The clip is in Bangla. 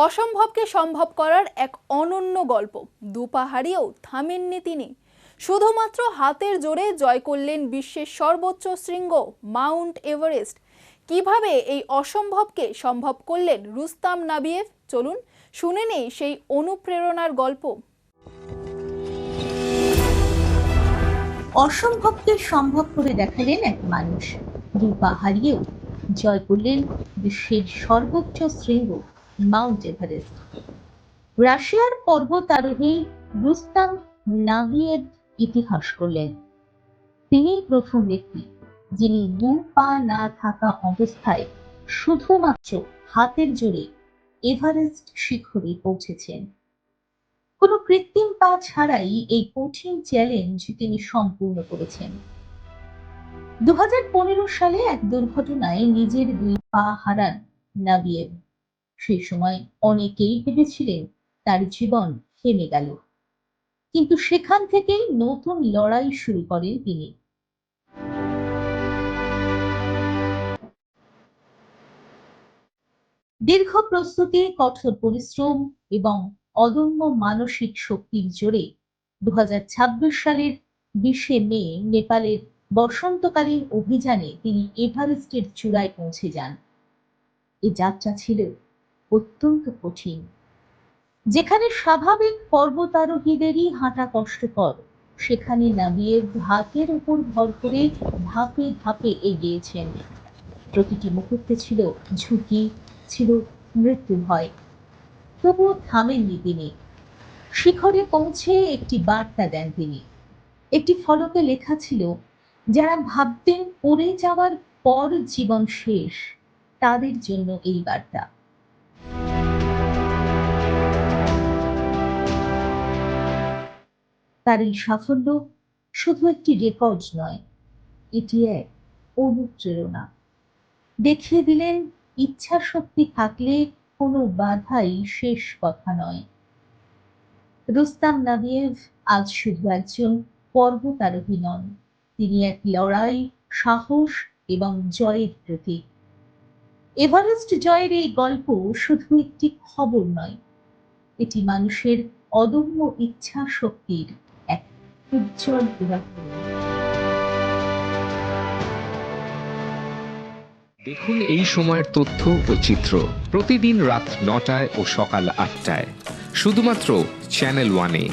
অসম্ভবকে সম্ভব করার এক অনন্য গল্প। দুপাহাড়িও থামেননি তিনি, শুধুমাত্র হাতের জোরে জয় করলেন বিশ্বের সর্বোচ্চ শৃঙ্গ মাউন্ট এভারেস্ট। কিভাবে এই অসম্ভবকে সম্ভব করলেন রুস্তাম নাবিয়েভ, চলুন শুনে নেই সেই অনুপ্রেরণার গল্প। অসম্ভবকে সম্ভব করে দেখালেন এক মানুষ, দুপাহাড়িও জয় করলেন বিশ্বের সর্বোচ্চ শৃঙ্গ মাউন্ট এভারেস্ট। রাশিয়ার পর্বতারোহী রুস্তাম নাবিয়েভ ইতিহাস করলেন। তিনি প্রথম ব্যক্তি যিনি দুই পা না থাকা অবস্থায় শুধুমাত্র হাতের জোরে এভারেস্ট শিখরে পৌঁছেছেন। কোনো কৃত্রিম পা ছাড়াই এই কঠিন চ্যালেঞ্জ তিনি সম্পূর্ণ করেছেন। 2015 সালে এক দুর্ঘটনায় নিজের দুই পা হারান নাবিয়েভ। সেই সময় অনেকেই ভেবেছিলেন তার জীবন থেমে গেল, কিন্তু সেখান থেকেই নতুন লড়াই শুরু করেন তিনি। দীর্ঘ প্রস্তুতি, কঠোর পরিশ্রম এবং অদম্য মানসিক শক্তির জোরে 2026 সালের 20 মে নেপালের বসন্তকালীন অভিযানে তিনি এভারেস্টের চূড়ায় পৌঁছে যান। এই যাত্রা ছিল অত্যন্ত কঠিন। যেখানে স্বাভাবিক পর্বতারোহীদেরই হাঁটা কষ্টকর, সেখানে নাবিয়েভ হাতের উপর ভর করে ধাপে ধাপে এগিয়েছেন। প্রতিটি মুহূর্তে ছিল ঝুঁকি, ছিল মৃত্যু ভয়, তবুও থামেননি তিনি। শিখরে পৌঁছে একটি বার্তা দেন তিনি। একটি ফলকে লেখা ছিল, যারা ভাবতেন পড়ে যাওয়ার পর জীবন শেষ, তাদের জন্য এই বার্তা। তার এই সাফল্য শুধু একটি রেকর্ড নয়, এটি এক অনুপ্রেরণা। দেখিয়ে দিলেন, ইচ্ছা শক্তি থাকলে কোনো বাধাই শেষ কথা নয়। রুস্তাম নাবিয়েভ আজ শুধু একজন পর্বতারোহী নন, তিনি এক লড়াই, সাহস এবং জয়ের প্রতীক। এভারেস্ট জয়ের এই গল্প শুধু একটি খবর নয়, এটি মানুষের অদম্য ইচ্ছা শক্তির এক উজ্জ্বল উদাহরণ। দেখুন এই সময়ের তথ্য ও চিত্র প্রতিদিন রাত 9টায় ও সকাল 8টায় শুধুমাত্র চ্যানেল 1-এ।